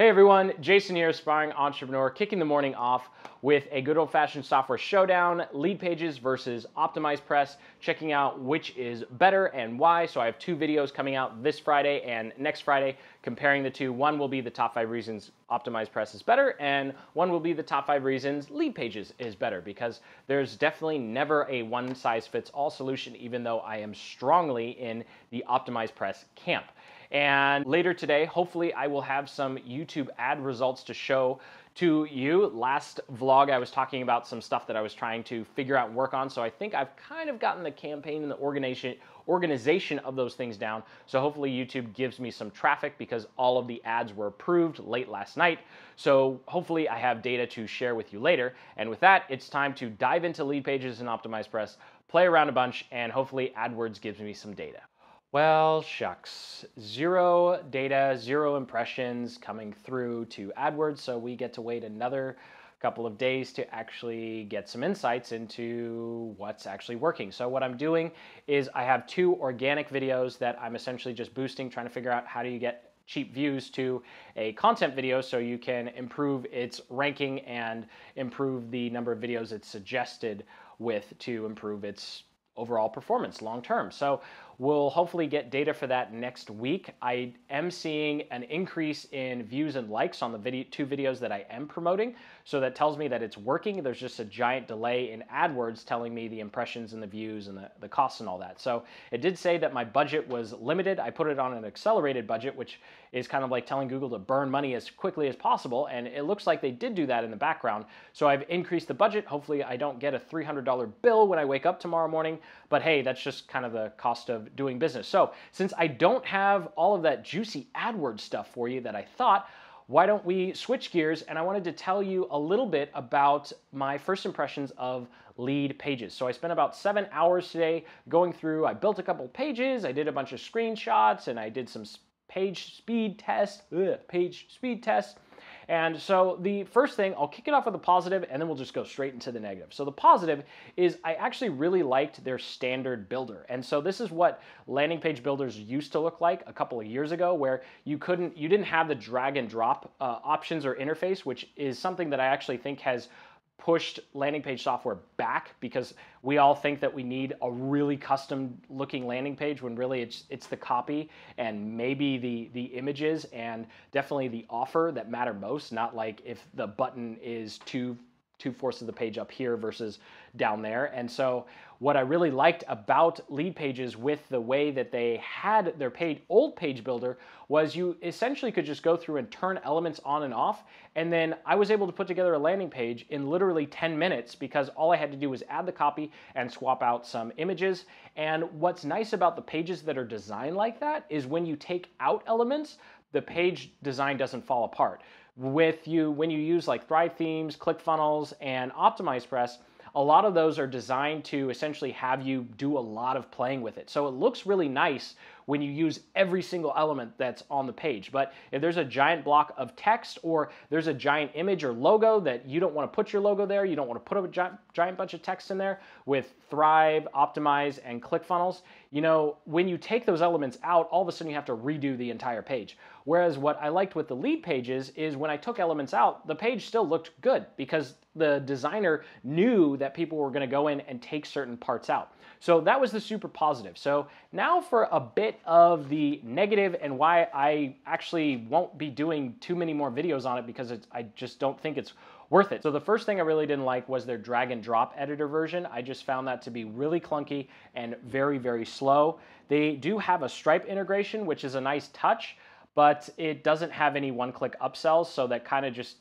Hey everyone, Jason here, aspiring entrepreneur, kicking the morning off with a good old-fashioned software showdown, Leadpages versus OptimizePress, checking out which is better and why. So I have two videos coming out this Friday and next Friday comparing the two. One will be the top 5 reasons OptimizePress is better, and one will be the top 5 reasons Leadpages is better, because there's definitely never a one-size-fits-all solution, even though I am strongly in the OptimizePress camp. And later today, hopefully I will have some YouTube ad results to show to you. Last vlog, I was talking about some stuff that I was trying to figure out and work on. So I think I've kind of gotten the campaign and the organization of those things down. So hopefully YouTube gives me some traffic, because all of the ads were approved late last night. So hopefully I have data to share with you later. And with that, it's time to dive into Leadpages and OptimizePress, play around a bunch, and hopefully AdWords gives me some data. Well, shucks, 0 data, 0 impressions coming through to AdWords, so we get to wait another couple of days to actually get some insights into what's actually working. So what I'm doing is I have 2 organic videos that I'm essentially just boosting, trying to figure out how do you get cheap views to a content video so you can improve its ranking and improve the number of videos it's suggested with to improve its overall performance long term. So we'll hopefully get data for that next week. I am seeing an increase in views and likes on the 2 videos that I am promoting. So that tells me that it's working. There's just a giant delay in AdWords telling me the impressions and the views and the costs and all that. So it did say that my budget was limited. I put it on an accelerated budget, which is kind of like telling Google to burn money as quickly as possible. And it looks like they did do that in the background. So I've increased the budget. Hopefully I don't get a $300 bill when I wake up tomorrow morning. But hey, that's just kind of the cost of doing business. So since I don't have all of that juicy AdWords stuff for you that I thought, why don't we switch gears? And I wanted to tell you a little bit about my first impressions of Leadpages. So I spent about 7 hours today going through. I built a couple pages, I did a bunch of screenshots, and I did some page speed tests. And so the first thing, I'll kick it off with a positive, and then we'll just go straight into the negative. So the positive is I actually really liked their standard builder. And so this is what landing page builders used to look like a couple of years ago, where you didn't have the drag and drop options or interface, which is something that I actually think has pushed landing page software back, because we all think that we need a really custom looking landing page when really it's the copy and maybe the images and definitely the offer that matter most, not like if the button is two-fourths of the page up here versus down there. And so what I really liked about Leadpages with the way that they had their old page builder was you essentially could just go through and turn elements on and off, and then I was able to put together a landing page in literally 10 minutes, because all I had to do was add the copy and swap out some images. And what's nice about the pages that are designed like that is when you take out elements, the page design doesn't fall apart. When you use like Thrive Themes, ClickFunnels, and OptimizePress, a lot of those are designed to essentially have you do a lot of playing with it. So it looks really nice when you use every single element that's on the page. But if there's a giant block of text, or there's a giant image or logo that you don't want to put your logo there, you don't want to put a giant bunch of text in there, with Thrive, Optimize, and ClickFunnels, when you take those elements out, all of a sudden you have to redo the entire page. Whereas what I liked with the Leadpages is when I took elements out, the page still looked good, because the designer knew that people were going to go in and take certain parts out. So that was the super positive. So now for a bit of the negative, and why I actually won't be doing too many more videos on it, because I just don't think it's worth it. So the first thing I really didn't like was their drag and drop editor version. I just found that to be really clunky and very, very slow. They do have a Stripe integration, which is a nice touch, but it doesn't have any one-click upsells, so that kind of just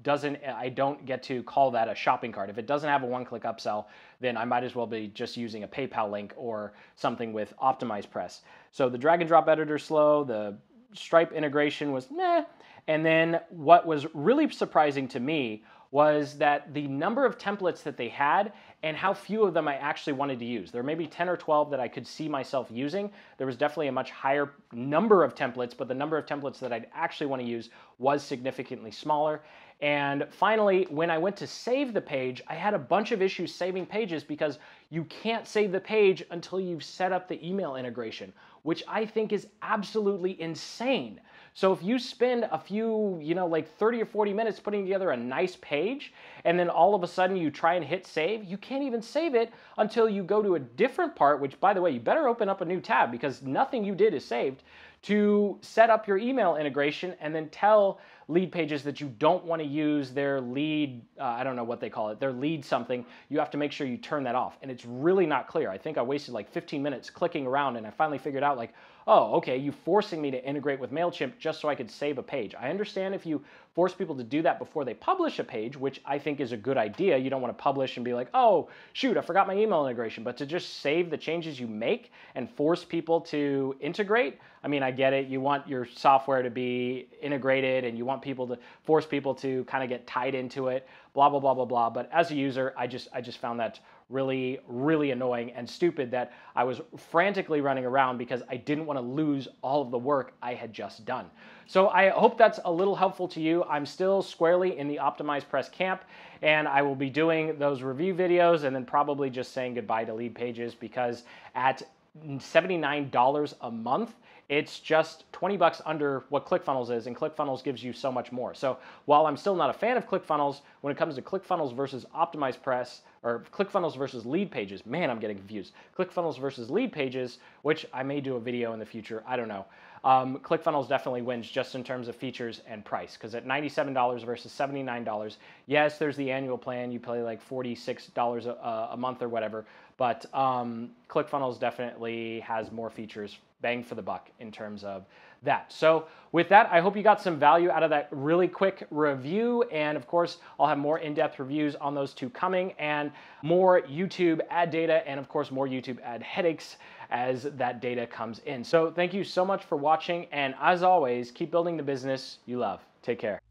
I don't get to call that a shopping cart. If it doesn't have a one-click upsell, then I might as well be just using a PayPal link or something with OptimizePress. So the drag and drop editor is slow, the Stripe integration was meh, and then what was really surprising to me was that the number of templates that they had and how few of them I actually wanted to use. There may be 10 or 12 that I could see myself using. There was definitely a much higher number of templates, but the number of templates that I'd actually want to use was significantly smaller. And finally, when I went to save the page, I had a bunch of issues saving pages, because you can't save the page until you've set up the email integration, which I think is absolutely insane. So if you spend a few, like 30 or 40 minutes putting together a nice page, and then all of a sudden you try and hit save, you can't even save it until you go to a different part, which, by the way, you better open up a new tab because nothing you did is saved, to set up your email integration and then tell Leadpages that you don't want to use their lead, I don't know what they call it, their lead something. You have to make sure you turn that off. And it's really not clear. I think I wasted like 15 minutes clicking around, and I finally figured out, like, oh, okay, you forcing me to integrate with MailChimp just so I could save a page. I understand if you force people to do that before they publish a page, which I think is a good idea. You don't want to publish and be like, oh, shoot, I forgot my email integration. But to just save the changes you make and force people to integrate, I mean, I get it. You want your software to be integrated and you want people to force people to kind of get tied into it, blah, blah, blah, blah, blah. But as a user, I just found that really, really annoying and stupid that I was frantically running around because I didn't want to lose all of the work I had just done. So I hope that's a little helpful to you. I'm still squarely in the Optimized Press camp, and I will be doing those review videos and then probably just saying goodbye to Leadpages, because at $79 a month, it's just 20 bucks under what ClickFunnels is, and ClickFunnels gives you so much more. So while I'm still not a fan of ClickFunnels, when it comes to ClickFunnels versus Optimized Press, or ClickFunnels versus Leadpages, man, I'm getting confused. ClickFunnels versus Leadpages, which I may do a video in the future, I don't know. ClickFunnels definitely wins just in terms of features and price, because at $97 versus $79, yes, there's the annual plan. You pay like $46 a month or whatever, but ClickFunnels definitely has more features, bang for the buck in terms of that. So with that, I hope you got some value out of that really quick review. And of course, I'll have more in-depth reviews on those two coming, and more YouTube ad data, and of course, more YouTube ad headaches as that data comes in. So thank you so much for watching. And as always, keep building the business you love. Take care.